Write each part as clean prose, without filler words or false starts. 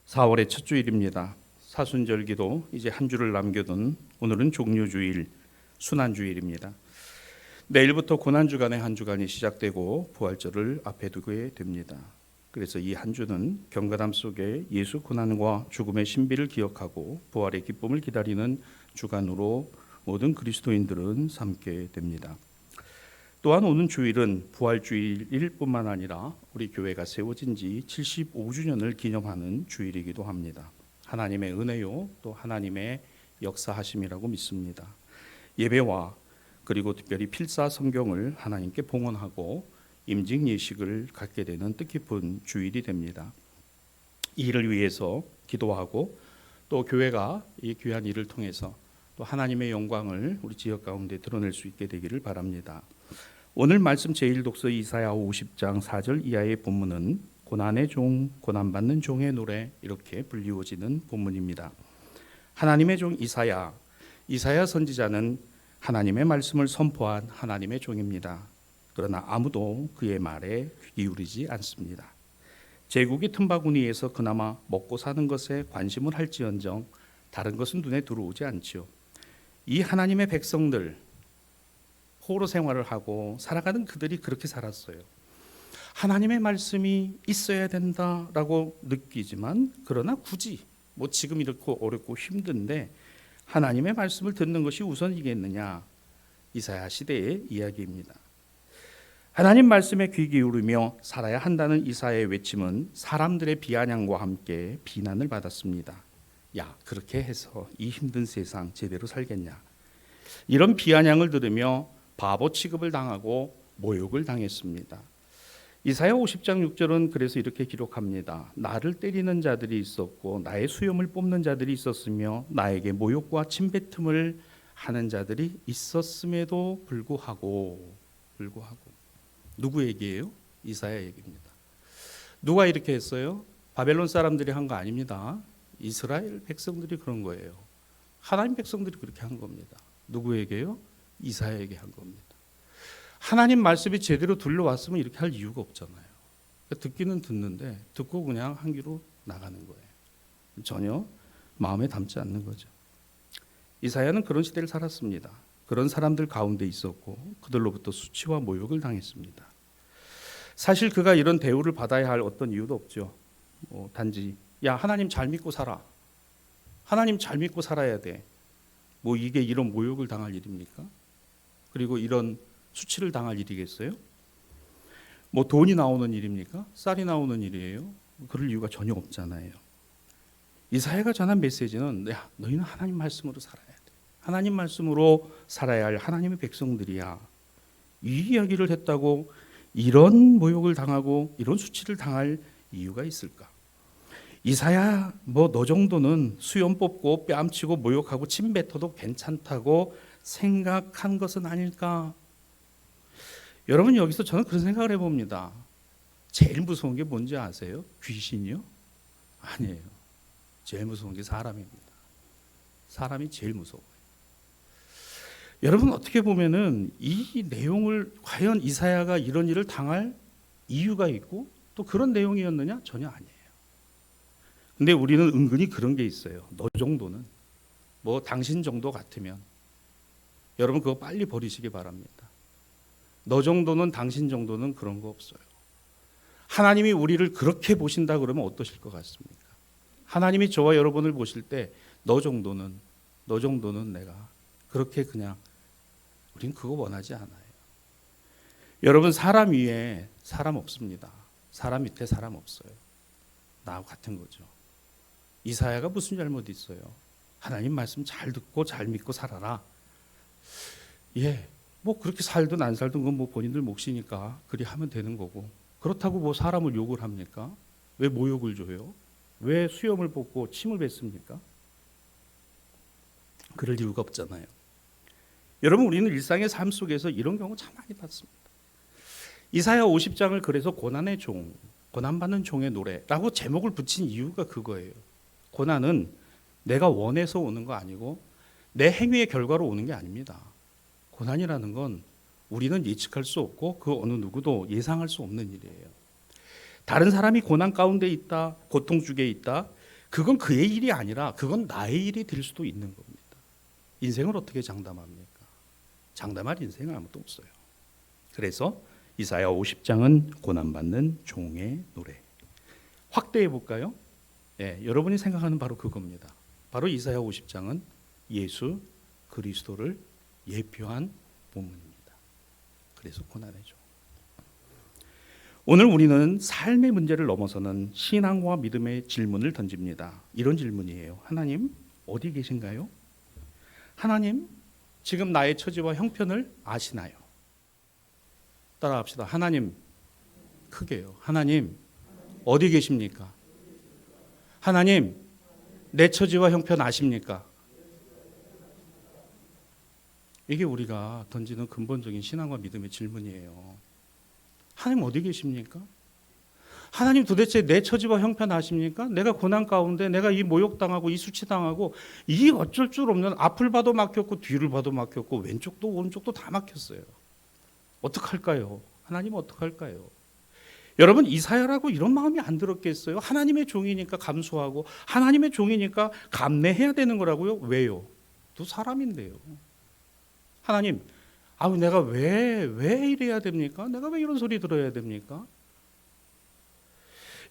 4월의 첫 주일입니다. 사순절기도 이제 한 주를 남겨둔 오늘은 종료주일, 순환주일입니다. 내일부터 고난주간의 한 주간이 시작되고 부활절을 앞에 두게 됩니다. 그래서 이 한 주는 경건함 속에 예수 고난과 죽음의 신비를 기억하고 부활의 기쁨을 기다리는 주간으로 모든 그리스도인들은 삼게 됩니다. 또한 오는 주일은 부활주일일 뿐만 아니라 우리 교회가 세워진 지 75주년을 기념하는 주일이기도 합니다. 하나님의 은혜요, 또 하나님의 역사하심이라고 믿습니다. 예배와 그리고 특별히 필사 성경을 하나님께 봉헌하고 임직 예식을 갖게 되는 뜻깊은 주일이 됩니다. 이 일을 위해서 기도하고 또 교회가 이 귀한 일을 통해서 또 하나님의 영광을 우리 지역 가운데 드러낼 수 있게 되기를 바랍니다. 오늘 말씀 제1독서 이사야 50장 4절 이하의 본문은 고난의 종, 고난받는 종의 노래 이렇게 불리워지는 본문입니다. 하나님의 종 이사야 선지자는 하나님의 말씀을 선포한 하나님의 종입니다. 그러나 아무도 그의 말에 귀 기울이지 않습니다. 제국이 틈바구니에서 그나마 먹고 사는 것에 관심을 할지언정 다른 것은 눈에 들어오지 않지요. 이 하나님의 백성들 포로 생활을 하고 살아가는 그들이 그렇게 살았어요. 하나님의 말씀이 있어야 된다라고 느끼지만 그러나 굳이 지금 이렇게 어렵고 힘든데 하나님의 말씀을 듣는 것이 우선이겠느냐? 이사야 시대의 이야기입니다. 하나님 말씀에 귀 기울이며 살아야 한다는 이사야의 외침은 사람들의 비아냥과 함께 비난을 받았습니다. 야, 그렇게 해서 이 힘든 세상 제대로 살겠냐? 이런 비아냥을 들으며 바보 취급을 당하고 모욕을 당했습니다. 이사야 50장 6절은 그래서 이렇게 기록합니다. 나를 때리는 자들이 있었고 나의 수염을 뽑는 자들이 있었으며 나에게 모욕과 침뱉음을 하는 자들이 있었음에도 불구하고 누구 얘기예요? 이사야 얘기입니다. 누가 이렇게 했어요? 바벨론 사람들이 한 거 아닙니다. 이스라엘 백성들이 그런 거예요. 하나님 백성들이 그렇게 한 겁니다. 누구에게요? 이사야에게 한 겁니다. 하나님 말씀이 제대로 들려왔으면 이렇게 할 이유가 없잖아요. 듣기는 듣는데 듣고 그냥 한 귀로 나가는 거예요. 전혀 마음에 담지 않는 거죠. 이사야는 그런 시대를 살았습니다. 그런 사람들 가운데 있었고 그들로부터 수치와 모욕을 당했습니다. 사실 그가 이런 대우를 받아야 할 어떤 이유도 없죠. 단지 야, 하나님 잘 믿고 살아. 하나님 잘 믿고 살아야 돼. 이게 이런 모욕을 당할 일입니까? 그리고 이런 수치를 당할 일이겠어요? 돈이 나오는 일입니까? 쌀이 나오는 일이에요? 그럴 이유가 전혀 없잖아요. 이사야가 전한 메시지는 야, 너희는 하나님 말씀으로 살아야 돼. 하나님 말씀으로 살아야 할 하나님의 백성들이야. 이 이야기를 했다고 이런 모욕을 당하고 이런 수치를 당할 이유가 있을까? 이사야 너 정도는 수염 뽑고 뺨치고 모욕하고 침 뱉어도 괜찮다고 생각한 것은 아닐까? 여러분 여기서 저는 그런 생각을 해봅니다. 제일 무서운 게 뭔지 아세요? 귀신이요? 아니에요. 제일 무서운 게 사람입니다. 사람이 제일 무서워요. 여러분 어떻게 보면은 이 내용을 과연 이사야가 이런 일을 당할 이유가 있고 또 그런 내용이었느냐? 전혀 아니에요. 근데 우리는 은근히 그런 게 있어요. 너 정도는 당신 정도 같으면 여러분 그거 빨리 버리시기 바랍니다. 너 정도는 당신 정도는 그런 거 없어요. 하나님이 우리를 그렇게 보신다 그러면 어떠실 것 같습니까? 하나님이 저와 여러분을 보실 때 너 정도는 내가 그렇게 그냥 우린 그거 원하지 않아요. 여러분 사람 위에 사람 없습니다. 사람 밑에 사람 없어요. 나와 같은 거죠. 이사야가 무슨 잘못이 있어요? 하나님 말씀 잘 듣고 잘 믿고 살아라. 예, 그렇게 살든 안 살든 그건 본인들 몫이니까 그리 하면 되는 거고 그렇다고 사람을 욕을 합니까? 왜 모욕을 줘요? 왜 수염을 뽑고 침을 뱉습니까? 그럴 이유가 없잖아요. 여러분 우리는 일상의 삶 속에서 이런 경우 참 많이 봤습니다. 이사야 50장을 그래서 고난의 종, 고난받는 종의 노래라고 제목을 붙인 이유가 그거예요. 고난은 내가 원해서 오는 거 아니고 내 행위의 결과로 오는 게 아닙니다. 고난이라는 건 우리는 예측할 수 없고 그 어느 누구도 예상할 수 없는 일이에요. 다른 사람이 고난 가운데 있다, 고통 중에 있다. 그건 그의 일이 아니라 그건 나의 일이 될 수도 있는 겁니다. 인생을 어떻게 장담합니까? 장담할 인생은 아무도 없어요. 그래서 이사야 50장은 고난받는 종의 노래. 확대해 볼까요? 예, 여러분이 생각하는 바로 그겁니다. 바로 이사야 50장은 예수 그리스도를 예표한 본문입니다. 그래서 고난의 종. 오늘 우리는 삶의 문제를 넘어서는 신앙과 믿음의 질문을 던집니다. 이런 질문이에요. 하나님 어디 계신가요? 하나님 지금 나의 처지와 형편을 아시나요? 따라합시다. 하나님, 크게요. 하나님 어디 계십니까? 하나님 내 처지와 형편 아십니까? 이게 우리가 던지는 근본적인 신앙과 믿음의 질문이에요. 하나님 어디 계십니까? 하나님 도대체 내 처지와 형편 아십니까? 내가 고난 가운데 내가 이 모욕당하고 이 수치당하고 이 어쩔 줄 없는 앞을 봐도 막혔고 뒤를 봐도 막혔고 왼쪽도 오른쪽도 다 막혔어요. 어떡할까요? 하나님 어떡할까요? 여러분 이사야라고 이런 마음이 안 들었겠어요? 하나님의 종이니까 감수하고 하나님의 종이니까 감내해야 되는 거라고요? 왜요? 또 사람인데요. 하나님, 내가 왜 이래야 됩니까? 내가 왜 이런 소리 들어야 됩니까?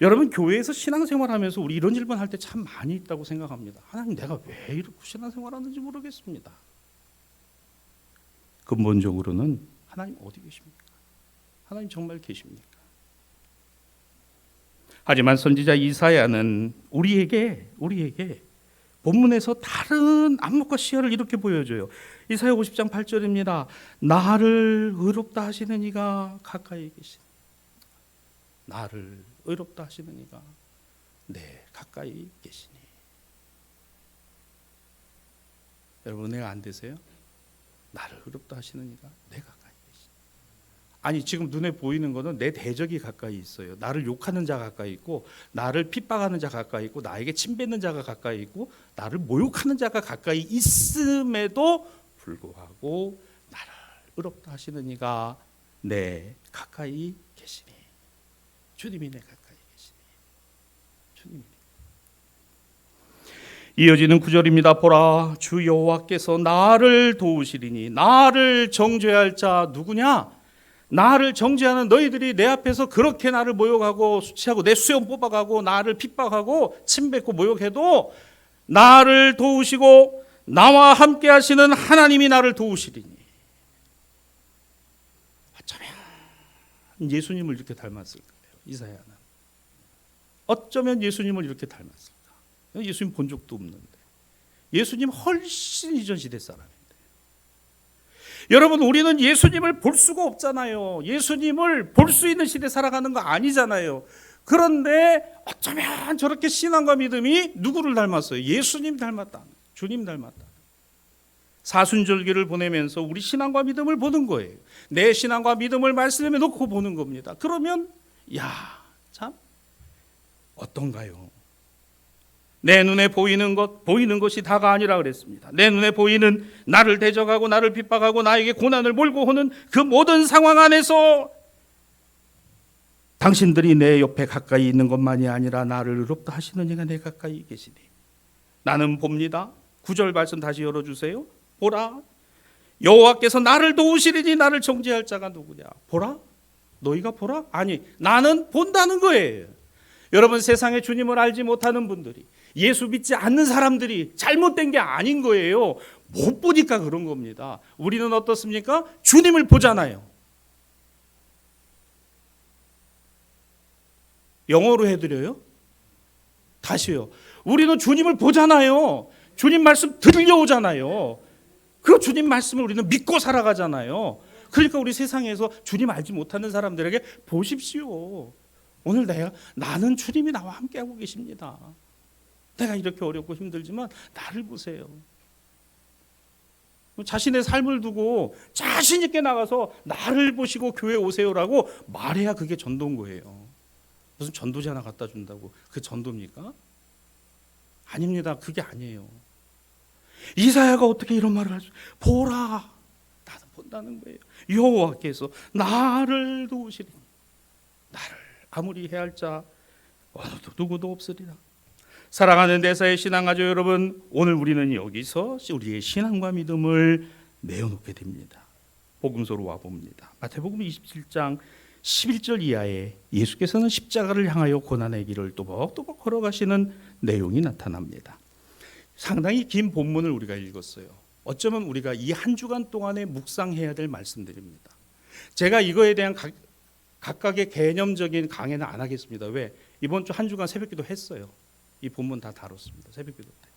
여러분 교회에서 신앙생활하면서 우리 이런 질문할 때 참 많이 있다고 생각합니다. 하나님 내가 왜 이렇게 신앙생활하는지 모르겠습니다. 근본적으로는 하나님 어디 계십니까? 하나님 정말 계십니까? 하지만 선지자 이사야는 우리에게 본문에서 다른 안목과 시야를 이렇게 보여줘요. 이사야 50장 8절입니다. 나를 의롭다 하시는 이가 가까이 계시니. 나를 의롭다 하시는 이가 가까이 계시니. 여러분 은혜가 안 되세요? 나를 의롭다 하시는 이가 가까이 계시니. 아니 지금 눈에 보이는 거는 내 대적이 가까이 있어요. 나를 욕하는 자가 가까이 있고 나를 핍박하는 자가 가까이 있고 나에게 침뱉는 자가 가까이 있고 나를 모욕하는 자가 가까이 있음에도 불구하고 나를 의롭다 하시는 이가 가까이 계시니. 주님이 내 가까이 계시니. 주님이. 이어지는 구절입니다. 보라 주 여호와께서 나를 도우시리니. 나를 정죄할 자 누구냐? 나를 정죄하는 너희들이 내 앞에서 그렇게 나를 모욕하고 수치하고 내 수염 뽑아가고 나를 핍박하고 침뱉고 모욕해도 나를 도우시고 나와 함께 하시는 하나님이 나를 도우시리니. 어쩌면 예수님을 이렇게 닮았을 거예요. 이사야는 어쩌면 예수님을 이렇게 닮았을까? 예수님 본 적도 없는데 예수님 훨씬 이전 시대 사람인데. 여러분 우리는 예수님을 볼 수가 없잖아요. 예수님을 볼 수 있는 시대 살아가는 거 아니잖아요. 그런데 어쩌면 저렇게 신앙과 믿음이 누구를 닮았어요? 예수님 닮았다. 주님 닮았다. 사순절기를 보내면서 우리 신앙과 믿음을 보는 거예요. 내 신앙과 믿음을 말씀에 놓고 보는 겁니다. 그러면 참 어떤가요? 내 눈에 보이는 것이 다가 아니라 그랬습니다. 내 눈에 보이는 나를 대적하고 나를 핍박하고 나에게 고난을 몰고 오는 그 모든 상황 안에서 당신들이 내 옆에 가까이 있는 것만이 아니라 나를 의롭다 하시는 이가 내 가까이 계시니. 나는 봅니다. 9절 말씀 다시 열어주세요. 보라 여호와께서 나를 도우시리니 나를 정죄할 자가 누구냐? 보라? 너희가 보라? 아니 나는 본다는 거예요. 여러분 세상에 주님을 알지 못하는 분들이 예수 믿지 않는 사람들이 잘못된 게 아닌 거예요. 못 보니까 그런 겁니다. 우리는 어떻습니까? 주님을 보잖아요. 영어로 해드려요? 다시요. 우리는 주님을 보잖아요. 주님 말씀 들려오잖아요. 그 주님 말씀을 우리는 믿고 살아가잖아요. 그러니까 우리 세상에서 주님 알지 못하는 사람들에게 보십시오. 오늘 나는 주님이 나와 함께하고 계십니다. 내가 이렇게 어렵고 힘들지만 나를 보세요. 자신의 삶을 두고 자신 있게 나가서 나를 보시고 교회 오세요라고 말해야 그게 전도인 거예요. 무슨 전도지 하나 갖다 준다고 그게 전도입니까? 아닙니다. 그게 아니에요. 이사야가 어떻게 이런 말을 하죠? 보라, 나는 본다는 거예요. 여호와께서 나를 도우시리니 나를 아무리 해할 자 어느 누구도 없으리라. 사랑하는 대사의 신앙가족 여러분, 오늘 우리는 여기서 우리의 신앙과 믿음을 내어놓게 됩니다. 복음서로 와봅니다. 마태복음 27장 11절 이하에 예수께서는 십자가를 향하여 고난의 길을 또박또박 걸어가시는 내용이 나타납니다. 상당히 긴 본문을 우리가 읽었어요. 어쩌면 우리가 이 한 주간 동안에 묵상해야 될 말씀들입니다. 제가 이거에 대한 각각의 개념적인 강해는 안 하겠습니다. 왜? 이번 주 한 주간 새벽기도 했어요. 이 본문 다 다뤘습니다. 새벽기도 때.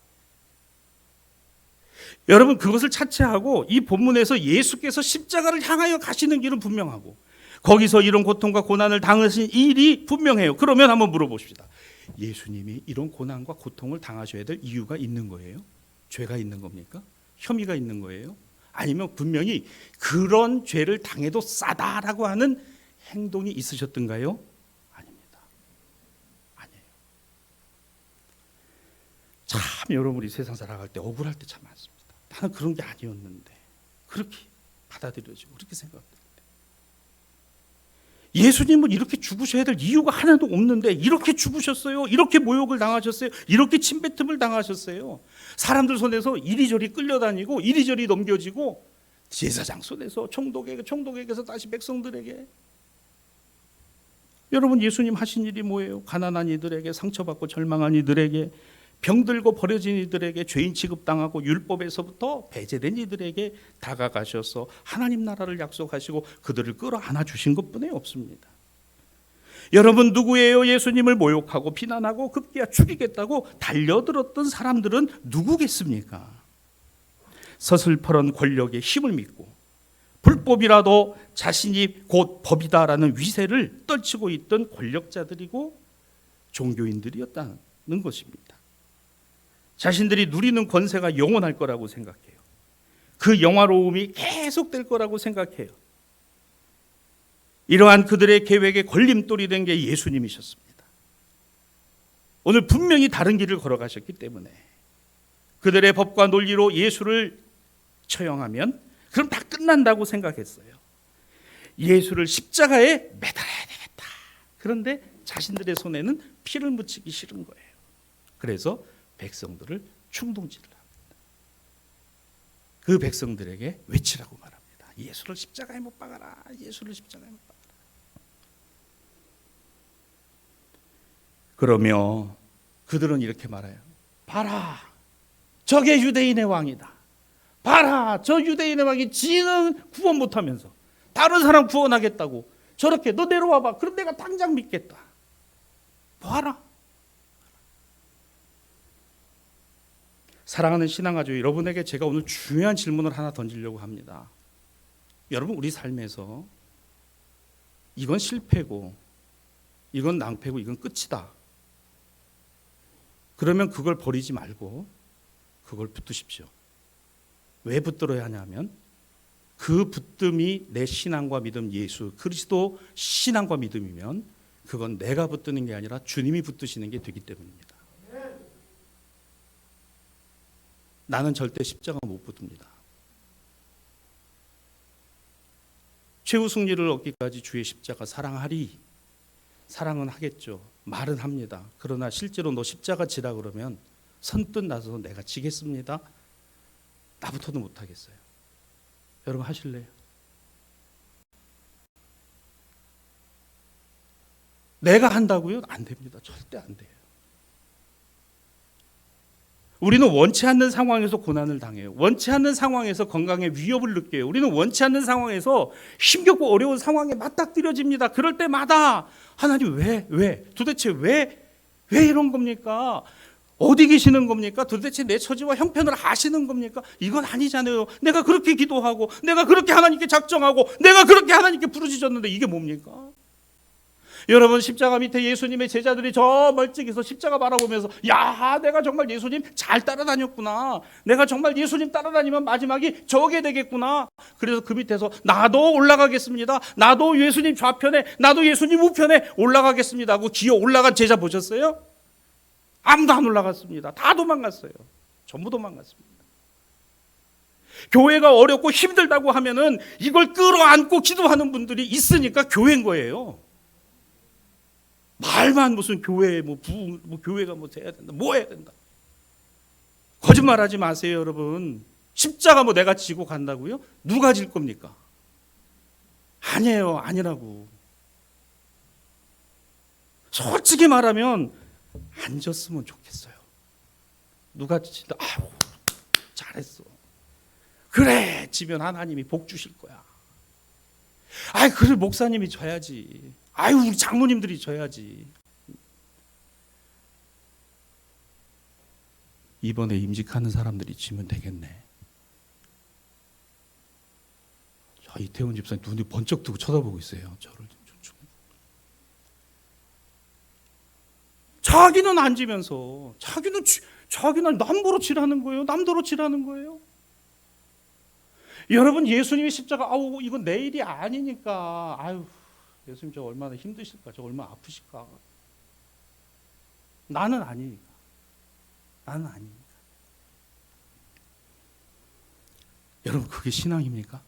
여러분, 그것을 차치하고 이 본문에서 예수께서 십자가를 향하여 가시는 길은 분명하고 거기서 이런 고통과 고난을 당하신 일이 분명해요. 그러면 한번 물어봅시다. 예수님이 이런 고난과 고통을 당하셔야 될 이유가 있는 거예요? 죄가 있는 겁니까? 혐의가 있는 거예요? 아니면 분명히 그런 죄를 당해도 싸다라고 하는 행동이 있으셨던가요? 아닙니다. 아니에요. 참 여러분, 우리 세상 살아갈 때 억울할 때 참 많습니다. 나는 그런 게 아니었는데 그렇게 받아들여지고 그렇게 생각합니다. 예수님은 이렇게 죽으셔야 될 이유가 하나도 없는데 이렇게 죽으셨어요. 이렇게 모욕을 당하셨어요. 이렇게 침뱉음을 당하셨어요. 사람들 손에서 이리저리 끌려다니고 이리저리 넘겨지고 제사장 손에서 총독에게서 다시 백성들에게. 여러분, 예수님 하신 일이 뭐예요? 가난한 이들에게, 상처받고 절망한 이들에게, 병들고 버려진 이들에게, 죄인 취급당하고 율법에서부터 배제된 이들에게 다가가셔서 하나님 나라를 약속하시고 그들을 끌어안아 주신 것뿐이 없습니다. 여러분, 누구예요? 예수님을 모욕하고 비난하고 급기야 죽이겠다고 달려들었던 사람들은 누구겠습니까? 서슬퍼런 권력의 힘을 믿고 불법이라도 자신이 곧 법이다라는 위세를 떨치고 있던 권력자들이고 종교인들이었다는 것입니다. 자신들이 누리는 권세가 영원할 거라고 생각해요. 그 영화로움이 계속될 거라고 생각해요. 이러한 그들의 계획에 걸림돌이 된 게 예수님이셨습니다. 오늘 분명히 다른 길을 걸어가셨기 때문에 그들의 법과 논리로 예수를 처형하면 그럼 다 끝난다고 생각했어요. 예수를 십자가에 매달아야 되겠다. 그런데 자신들의 손에는 피를 묻히기 싫은 거예요. 그래서 백성들을 충동질을 합니다. 그 백성들에게 외치라고 말합니다. 예수를 십자가에 못 박아라. 예수를 십자가에 못 박아라. 그러며 그들은 이렇게 말해요. 봐라, 저게 유대인의 왕이다. 봐라, 저 유대인의 왕이 지는 구원 못하면서 다른 사람 구원하겠다고 저렇게 너 내려와봐. 그럼 내가 당장 믿겠다. 봐라. 사랑하는 신앙가족 여러분에게 제가 오늘 중요한 질문을 하나 던지려고 합니다. 여러분, 우리 삶에서 이건 실패고 이건 낭패고 이건 끝이다. 그러면 그걸 버리지 말고 그걸 붙드십시오. 왜 붙들어야 하냐면 그 붙듦이 내 신앙과 믿음, 예수 그리스도 신앙과 믿음이면 그건 내가 붙드는 게 아니라 주님이 붙드시는 게 되기 때문입니다. 나는 절대 십자가 못 붙듭니다. 최후 승리를 얻기까지 주의 십자가 사랑하리. 사랑은 하겠죠. 말은 합니다. 그러나 실제로 너 십자가 지라 그러면 선뜻 나서서 내가 지겠습니다. 나부터도 못 하겠어요. 여러분 하실래요? 내가 한다고요? 안 됩니다. 절대 안 돼요. 우리는 원치 않는 상황에서 고난을 당해요. 원치 않는 상황에서 건강에 위협을 느껴요. 우리는 원치 않는 상황에서 힘겹고 어려운 상황에 맞닥뜨려집니다. 그럴 때마다 하나님 도대체 왜 이런 겁니까? 어디 계시는 겁니까? 도대체 내 처지와 형편을 아시는 겁니까? 이건 아니잖아요. 내가 그렇게 기도하고 내가 그렇게 하나님께 작정하고 내가 그렇게 하나님께 부르짖었는데 이게 뭡니까? 여러분, 십자가 밑에 예수님의 제자들이 저 멀찍이서 십자가 바라보면서 야, 내가 정말 예수님 잘 따라다녔구나. 내가 정말 예수님 따라다니면 마지막이 저게 되겠구나. 그래서 그 밑에서 나도 올라가겠습니다. 나도 예수님 좌편에, 나도 예수님 우편에 올라가겠습니다 하고 기어 올라간 제자 보셨어요? 아무도 안 올라갔습니다. 다 도망갔어요. 전부 도망갔습니다. 교회가 어렵고 힘들다고 하면은 이걸 끌어안고 기도하는 분들이 있으니까 교회인 거예요. 말만 무슨 교회 뭐 교회가 뭐 해야 된다, 뭐 해야 된다. 거짓말하지 마세요, 여러분. 십자가 뭐 내가 지고 간다고요? 누가 질 겁니까? 아니에요, 아니라고. 솔직히 말하면 안 졌으면 좋겠어요. 누가 진다, 아유, 잘했어. 그래, 지면 하나님이 복 주실 거야. 아이, 그래, 목사님이 져야지. 아유, 우리 장로님들이 져야지. 이번에 임직하는 사람들이 지면 되겠네. 저 이태원 집사님 눈이 번쩍 뜨고 쳐다보고 있어요. 저를. 자기는 안 지면서 자기는 남도로 치라는 거예요. 남도로 치라는 거예요. 여러분, 예수님의 십자가, 아우, 이건 내 일이 아니니까, 아유, 예수님 저 얼마나 힘드실까, 저 얼마나 아프실까. 나는 아니니까. 나는 아니니까. 여러분, 그게 신앙입니까?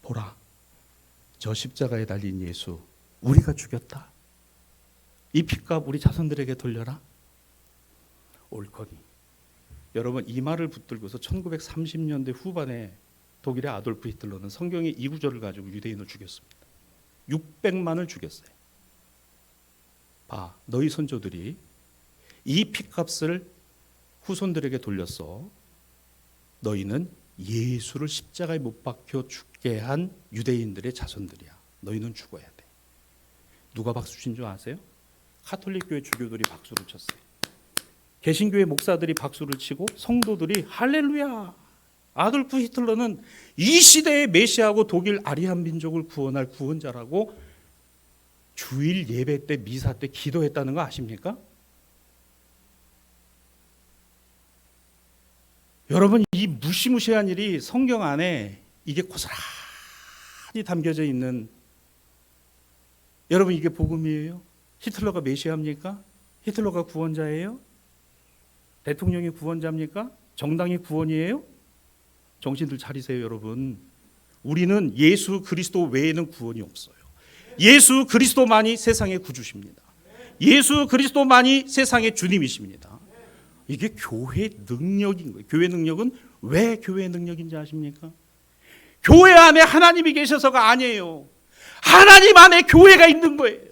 보라, 저 십자가에 달린 예수, 우리가 죽였다. 이 핏값 우리 자손들에게 돌려라. 옳거니. 여러분, 이 말을 붙들고서 1930년대 후반에 독일의 아돌프 히틀러는 성경의 이 구절을 가지고 유대인을 죽였습니다. 600만을 죽였어요. 봐, 너희 선조들이 이 핏값을 후손들에게 돌렸어. 너희는 예수를 십자가에 못 박혀 죽게 한 유대인들의 자손들이야. 너희는 죽어야 돼. 누가 박수 친 줄 아세요? 가톨릭 교회 주교들이 박수를 쳤어요. 개신교회 목사들이 박수를 치고 성도들이 할렐루야. 아돌프 히틀러는 이 시대의 메시아고 독일 아리안 민족을 구원할 구원자라고 주일 예배 때, 미사 때 기도했다는 거 아십니까? 여러분, 이 무시무시한 일이 성경 안에 이게 고스란히 담겨져 있는, 여러분, 이게 복음이에요? 히틀러가 메시아입니까? 히틀러가 구원자예요? 대통령이 구원자입니까? 정당이 구원이에요? 정신들 차리세요, 여러분. 우리는 예수 그리스도 외에는 구원이 없어요. 예수 그리스도만이 세상의 구주십니다. 예수 그리스도만이 세상의 주님이십니다. 이게 교회 능력인 거예요. 교회 능력은 왜 교회 능력인지 아십니까? 교회 안에 하나님이 계셔서가 아니에요. 하나님 안에 교회가 있는 거예요.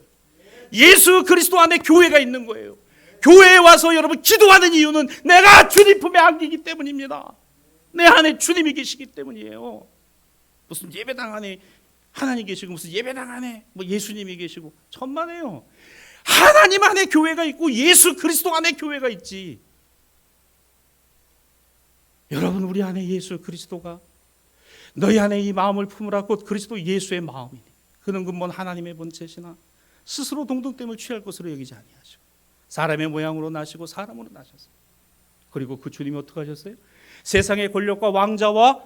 예수 그리스도 안에 교회가 있는 거예요. 교회에 와서 여러분 기도하는 이유는 내가 주님 품에 안기기 때문입니다. 내 안에 주님이 계시기 때문이에요. 무슨 예배당 안에 하나님 계시고 무슨 예배당 안에 뭐 예수님이 계시고 천만에요. 하나님 안에 교회가 있고 예수 그리스도 안에 교회가 있지. 여러분, 우리 안에 예수 그리스도가, 너희 안에 이 마음을 품으라 곧 그리스도 예수의 마음이니 그는 근본 하나님의 본체시나 스스로 동등됨을 취할 것으로 여기지 아니하시고 사람의 모양으로 나시고 사람으로 나셨어요. 그리고 그 주님이 어떻게 하셨어요? 세상의 권력과 왕자와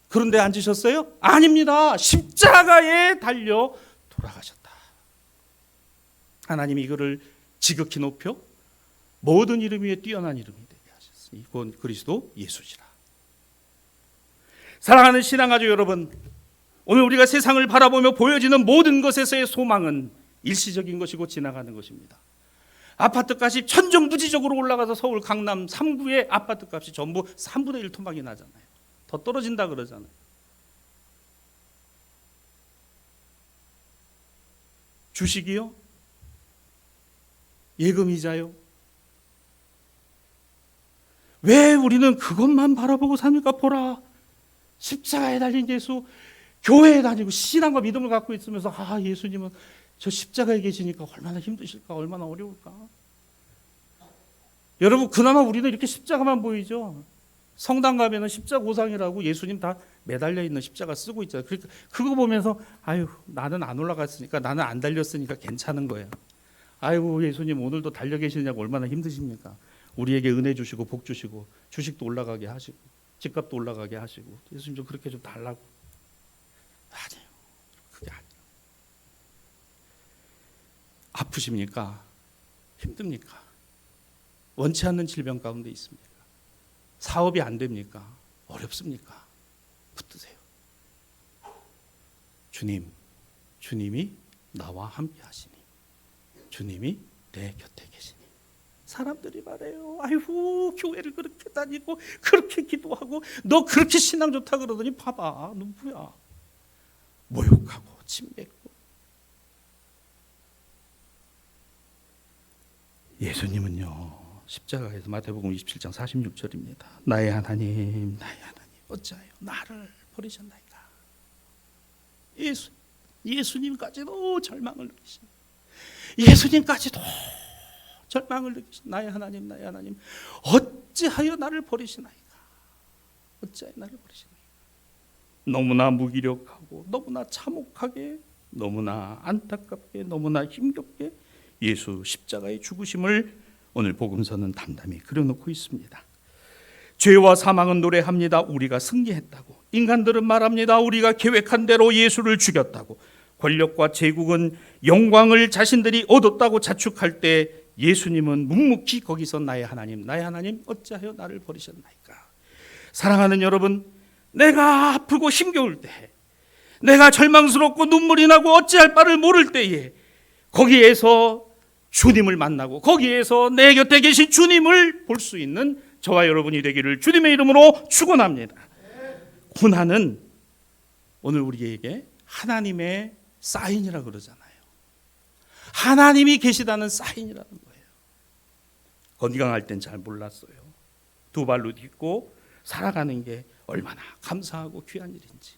그런 데 앉으셨어요? 아닙니다. 십자가에 달려 돌아가셨다. 하나님이 이거를 지극히 높여 모든 이름 위에 뛰어난 이름이 되게 하셨으니 이건 그리스도 예수시라. 사랑하는 신앙가족 여러분, 오늘 우리가 세상을 바라보며 보여지는 모든 것에서의 소망은 일시적인 것이고 지나가는 것입니다. 아파트값이 천정부지적으로 올라가서 서울 강남 3구의 아파트값이 전부 3분의 1 토막이 나잖아요. 더 떨어진다 그러잖아요. 주식이요? 예금이자요? 왜 우리는 그것만 바라보고 삽니까? 보라, 십자가에 달린 예수, 교회에 다니고 신앙과 믿음을 갖고 있으면서 예수님은 저 십자가에 계시니까 얼마나 힘드실까, 얼마나 어려울까. 여러분, 그나마 우리는 이렇게 십자가만 보이죠. 성당 가면은 십자고상이라고 예수님 다 매달려 있는 십자가 쓰고 있잖아요. 그러니까 그거 보면서 나는 안 올라갔으니까, 나는 안 달렸으니까 괜찮은 거예요. 아이고, 예수님 오늘도 달려 계시느냐고 얼마나 힘드십니까. 우리에게 은혜 주시고 복 주시고 주식도 올라가게 하시고 집값도 올라가게 하시고 예수님 좀 그렇게 좀 달라고. 아니에요. 그게 아니에요. 아프십니까? 힘듭니까? 원치 않는 질병 가운데 있습니까? 사업이 안 됩니까? 어렵습니까? 붙드세요. 주님이 나와 함께 하시니, 주님이 내 곁에 계시니. 사람들이 말해요. 아이고, 교회를 그렇게 다니고 그렇게 기도하고 너 그렇게 신앙 좋다 그러더니 봐봐, 누구야? 모욕하고 침뱉고. 예수님은요, 십자가에서 마태복음 27장 46절입니다. 나의 하나님, 어찌하여 나를 버리셨나이까. 예수님까지도 절망을 느끼신, 예수님까지도 절망을 느끼신 나의 하나님, 어찌하여 나를 버리시나이까. 어찌하여 나를 버리시나이까. 너무나 무기력하고 너무나 참혹하게, 너무나 안타깝게, 너무나 힘겹게 예수 십자가의 죽으심을 오늘 복음서는 담담히 그려놓고 있습니다. 죄와 사망은 노래합니다. 우리가 승리했다고. 인간들은 말합니다. 우리가 계획한 대로 예수를 죽였다고. 권력과 제국은 영광을 자신들이 얻었다고 자축할 때 예수님은 묵묵히 거기서 나의 하나님, 어찌하여 나를 버리셨나이까. 사랑하는 여러분, 내가 아프고 힘겨울 때, 내가 절망스럽고 눈물이 나고 어찌할 바를 모를 때에 거기에서 주님을 만나고 거기에서 내 곁에 계신 주님을 볼 수 있는 저와 여러분이 되기를 주님의 이름으로 축원합니다. 고난은 오늘 우리에게 하나님의 사인이라고 그러잖아요. 하나님이 계시다는 사인이라는 거예요. 건강할 땐 잘 몰랐어요. 두 발로 딛고 살아가는 게 얼마나 감사하고 귀한 일인지.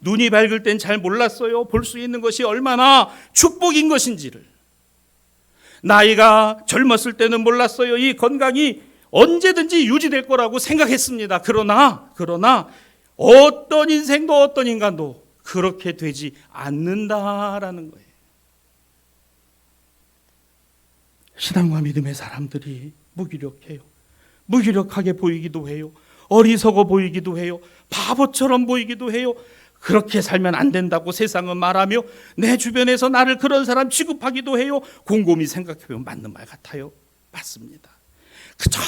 눈이 밝을 땐 잘 몰랐어요. 볼 수 있는 것이 얼마나 축복인 것인지를. 나이가 젊었을 때는 몰랐어요. 이 건강이 언제든지 유지될 거라고 생각했습니다. 그러나 어떤 인생도 어떤 인간도 그렇게 되지 않는다라는 거예요. 신앙과 믿음의 사람들이 무기력해요. 무기력하게 보이기도 해요. 어리석어 보이기도 해요. 바보처럼 보이기도 해요. 그렇게 살면 안 된다고 세상은 말하며 내 주변에서 나를 그런 사람 취급하기도 해요. 곰곰이 생각해보면 맞는 말 같아요. 맞습니다. 그저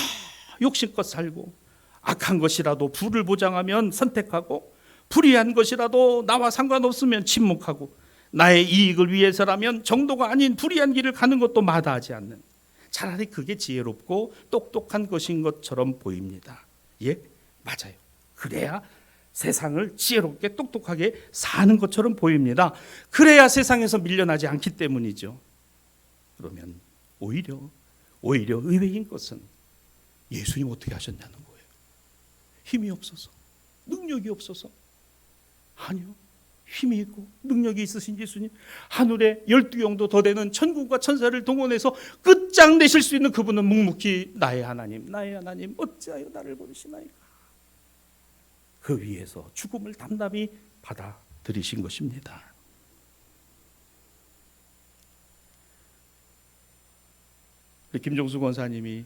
욕심껏 살고 악한 것이라도 부를 보장하면 선택하고 불의한 것이라도 나와 상관없으면 침묵하고 나의 이익을 위해서라면 정도가 아닌 불의한 길을 가는 것도 마다하지 않는, 차라리 그게 지혜롭고 똑똑한 것인 것처럼 보입니다. 예, 맞아요. 그래야 세상을 지혜롭게 똑똑하게 사는 것처럼 보입니다. 그래야 세상에서 밀려나지 않기 때문이죠. 그러면 오히려 의외인 것은 예수님 어떻게 하셨냐는 거예요. 힘이 없어서, 능력이 없어서. 아니요, 힘이 있고 능력이 있으신 예수님, 하늘에 12영도 더 되는 천국과 천사를 동원해서 끝장내실 수 있는 그분은 묵묵히 나의 하나님, 어찌하여 나를 버리시나이까. 그 위에서 죽음을 담담히 받아들이신 것입니다. 김종수 권사님이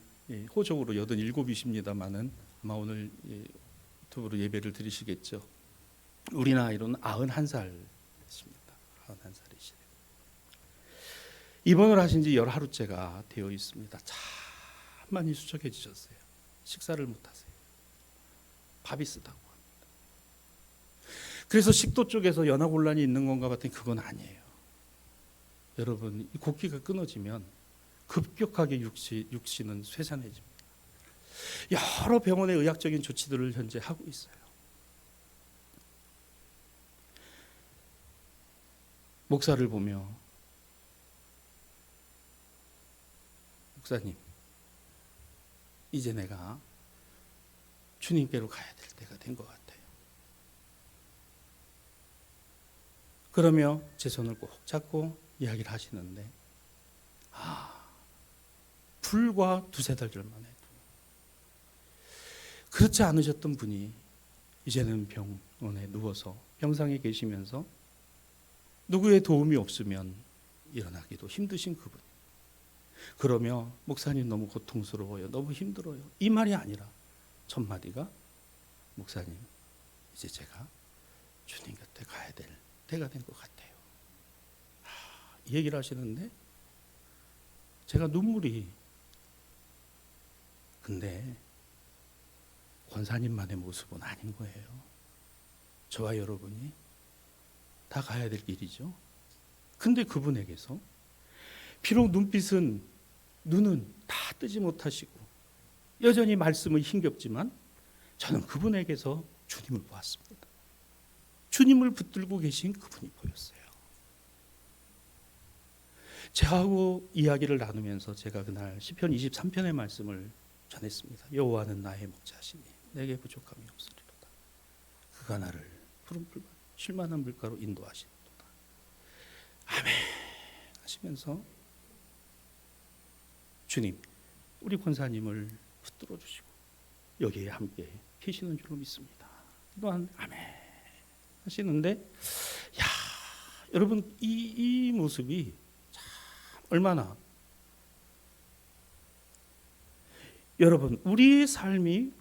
호적으로 87이십니다마는 아마 오늘 유튜브로 예배를 드리시겠죠. 우리 나이로는 91살이십니다. 91살이시래요. 입원을 하신 지 10하루째가 되어 있습니다. 참 많이 수척해지셨어요. 식사를 못하세요. 밥이 쓰다고 합니다. 그래서 식도 쪽에서 연화곤란이 있는 건가 봤더니 그건 아니에요. 여러분, 이 곡기가 끊어지면 급격하게 육신은 쇠산해집니다. 여러 병원의 의학적인 조치들을 현재 하고 있어요. 목사를 보며, 목사님, 이제 내가 주님께로 가야 될 때가 된 것 같아요. 그러며 제 손을 꼭 잡고 이야기를 하시는데, 불과 2-3달 전만 해도 그렇지 않으셨던 분이 이제는 병원에 누워서 병상에 계시면서 누구의 도움이 없으면 일어나기도 힘드신 그분. 그러며 목사님 너무 고통스러워요. 너무 힘들어요. 이 말이 아니라 첫 마디가, 목사님, 이제 제가 주님 곁에 가야 될 때가 된 것 같아요. 이 얘기를 하시는데 제가 눈물이, 근데 권사님만의 모습은 아닌 거예요. 저와 여러분이 다 가야 될 길이죠. 근데 그분에게서 비록 눈은 다 뜨지 못하시고 여전히 말씀은 힘겹지만 저는 그분에게서 주님을 보았습니다. 주님을 붙들고 계신 그분이 보였어요. 저하고 이야기를 나누면서 제가 그날 시편 23편의 말씀을 전했습니다. 여호와는 나의 목자시니 내게 부족함이 없으리로다. 그가 나를 푸른 풀과 쉴만한 물가로 인도하시리로다. 아멘 하시면서 주님, 우리 권사님을 붙들어 주시고 여기에 함께 계시는 줄로 믿습니다. 또한 아멘 하시는데, 야, 여러분 이 모습이 참 얼마나, 여러분 우리의 삶이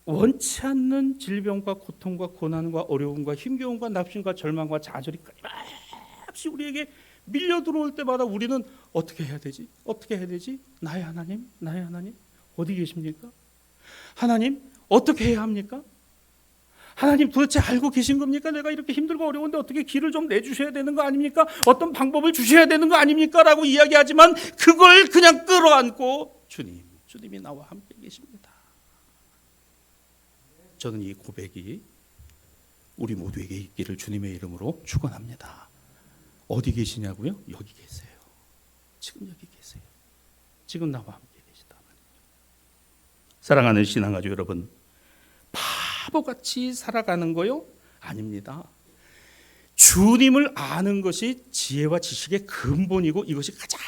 원치 않는 질병과 고통과 고난과 어려움과 힘겨움과 납심과 절망과 좌절이 끊임없이 우리에게 밀려 들어올 때마다 우리는 어떻게 해야 되지? 어떻게 해야 되지? 나의 하나님, 나의 하나님 어디 계십니까? 하나님 어떻게 해야 합니까? 하나님 도대체 알고 계신 겁니까? 내가 이렇게 힘들고 어려운데 어떻게 길을 좀 내주셔야 되는 거 아닙니까? 어떤 방법을 주셔야 되는 거 아닙니까? 라고 이야기하지만 그걸 그냥 끌어안고 주님이 나와 함께 계십니다. 저는 이 고백이 우리 모두에게 있기를 주님의 이름으로 축원합니다. 어디 계시냐고요? 여기 계세요. 지금 여기 계세요. 지금 나와 함께 계시다. 사랑하는 신앙가족 여러분, 바보같이 살아가는 거요? 아닙니다. 주님을 아는 것이 지혜와 지식의 근본이고 이것이 가장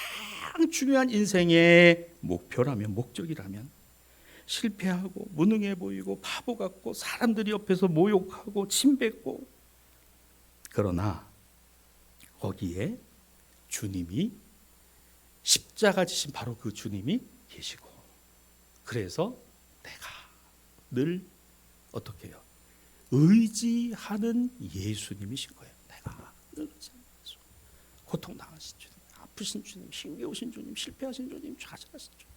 중요한 인생의 목표라면, 목적이라면, 실패하고 무능해 보이고 바보 같고 사람들이 옆에서 모욕하고 침뱉고, 그러나 거기에 주님이, 십자가 지신 바로 그 주님이 계시고, 그래서 내가 늘 어떻게 해요? 의지하는 예수님이신 거예요. 내가 늘 의지하는 예수. 고통당하신 주님, 아프신 주님, 힘겨우신 주님, 실패하신 주님, 좌절하신 주님.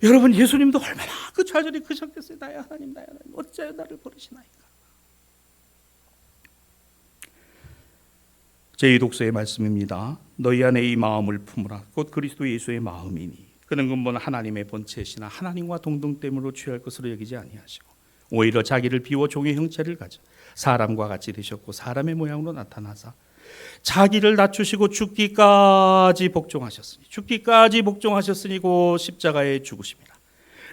여러분 예수님도 얼마나 그 좌절이 크셨겠어요. 나의 하나님, 나의 하나님 어찌하여 나를 버리시나이까. 제2독서의 말씀입니다. 너희 안에 이 마음을 품으라. 곧 그리스도 예수의 마음이니 그는 근본 하나님의 본체시나 하나님과 동등됨으로 취할 것으로 여기지 아니하시고 오히려 자기를 비워 종의 형체를 가져 사람과 같이 되셨고 사람의 모양으로 나타나사 자기를 낮추시고 죽기까지 복종하셨으니 곧 십자가에 죽으십니다.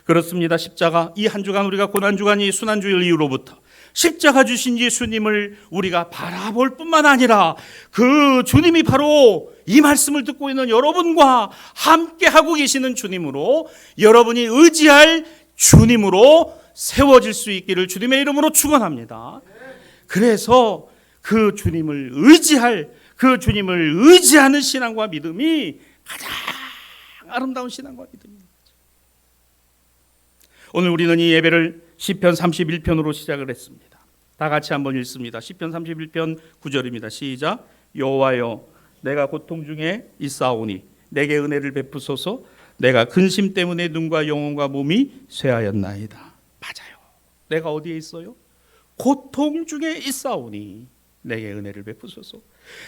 그렇습니다. 십자가, 이 한 주간 우리가 고난주간이 순환주일 이후로부터 십자가 주신 예수님을 우리가 바라볼 뿐만 아니라 그 주님이 바로 이 말씀을 듣고 있는 여러분과 함께 하고 계시는 주님으로, 여러분이 의지할 주님으로 세워질 수 있기를 주님의 이름으로 축원합니다. 그래서 그 주님을 의지하는 신앙과 믿음이 가장 아름다운 신앙과 믿음입니다. 오늘 우리는 이 예배를 시편 31편으로 시작을 했습니다. 다 같이 한번 읽습니다. 시편 31편 9절입니다. 시작. 여호와여 내가 고통 중에 있사오니 내게 은혜를 베푸소서. 내가 근심 때문에 눈과 영혼과 몸이 쇠하였나이다. 맞아요. 내가 어디에 있어요? 고통 중에 있사오니 내게 은혜를 베푸소서.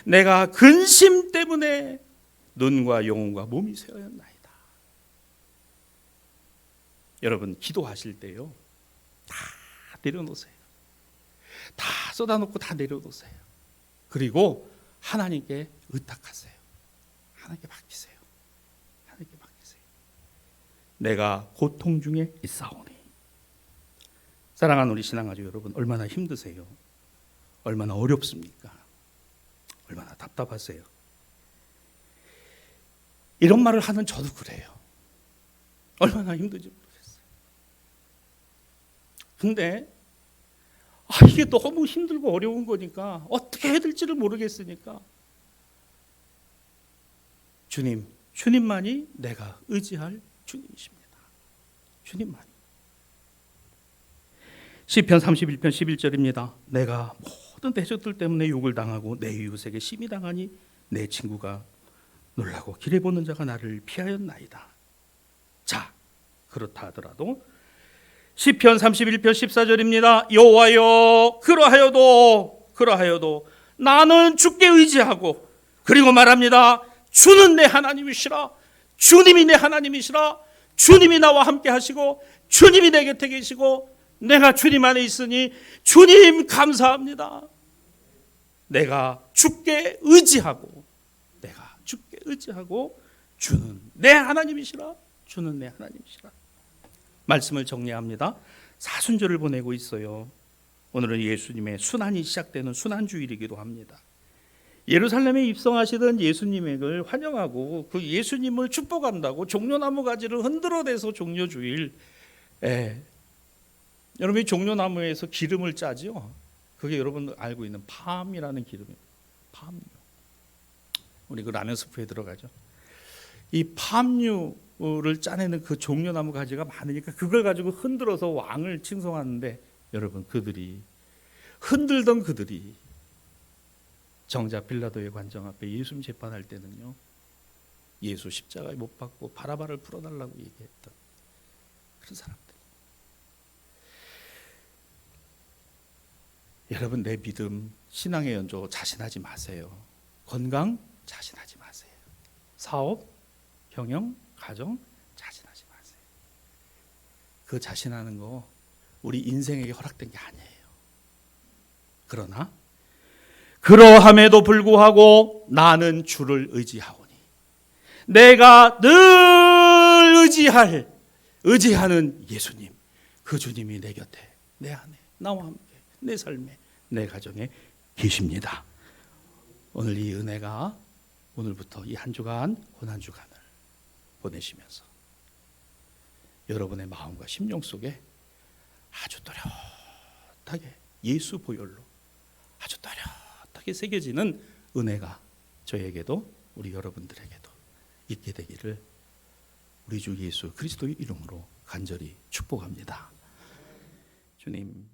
내가 근심 때문에 눈과 영혼과 몸이 쇠하였나이다. 여러분 기도하실 때요, 다 내려놓으세요. 다 쏟아놓고 다 내려놓으세요. 그리고 하나님께 의탁하세요. 하나님께 맡기세요. 하나님께 맡기세요. 내가 고통 중에 있사오니. 사랑하는 우리 신앙가족 여러분, 얼마나 힘드세요? 얼마나 어렵습니까? 얼마나 답답하세요? 이런 말을 하는 저도 그래요. 얼마나 힘든지 모르겠어요. 근데 이게 너무 힘들고 어려운 거니까 어떻게 해야 될지를 모르겠으니까 주님만이 내가 의지할 주님이십니다. 주님만이. 시편 31편 11절입니다. 내가 모든 대적들 때문에 욕을 당하고 내 이웃에게 심히 당하니 내 친구가 놀라고 길에 보는 자가 나를 피하였나이다. 자, 그렇다 하더라도 시편 31편 14절입니다. 여호와여 그러하여도 그러하여도 나는 주께 의지하고, 그리고 말합니다. 주는 내 하나님이시라. 주님이 내 하나님이시라. 주님이 나와 함께 하시고 주님이 내 곁에 계시고 내가 주님 안에 있으니 주님 감사합니다. 내가 주께 의지하고 주는 내 하나님이시라. 주는 내 하나님이시라. 말씀을 정리합니다. 사순절을 보내고 있어요. 오늘은 예수님의 순환이 시작되는 순환주일이기도 합니다. 예루살렘에 입성하시던 예수님을 환영하고 그 예수님을 축복한다고 종려나무 가지를 흔들어대서 종려주일. 여러분이 종려나무에서 기름을 짜죠. 그게 여러분 알고 있는 팜이라는 기름이에요. 팜유. 우리 그 라면 스프에 들어가죠. 이 팜유를 짜내는 그 종려나무 가지가 많으니까 그걸 가지고 흔들어서 왕을 칭송하는데, 여러분 흔들던 그들이 정작 빌라도의 관정 앞에 예수님 재판할 때는요, 예수 십자가에 못 박고 바라바를 풀어달라고 얘기했던 그런 사람들. 여러분, 내 믿음, 신앙의 연조 자신하지 마세요. 건강 자신하지 마세요. 사업, 경영, 가정 자신하지 마세요. 그 자신하는 거 우리 인생에게 허락된 게 아니에요. 그러나 그러함에도 불구하고 나는 주를 의지하오니, 내가 늘 의지하는 예수님, 그 주님이 내 곁에, 내 안에, 나와 함께, 내 삶에, 내 가정에 계십니다. 오늘 이 은혜가 오늘부터 이 한 주간 고난주간을 보내시면서 여러분의 마음과 심령 속에 아주 또렷하게 예수 보혈로 아주 또렷하게 새겨지는 은혜가 저에게도 우리 여러분들에게도 있게 되기를 우리 주 예수 그리스도의 이름으로 간절히 축복합니다. 주님,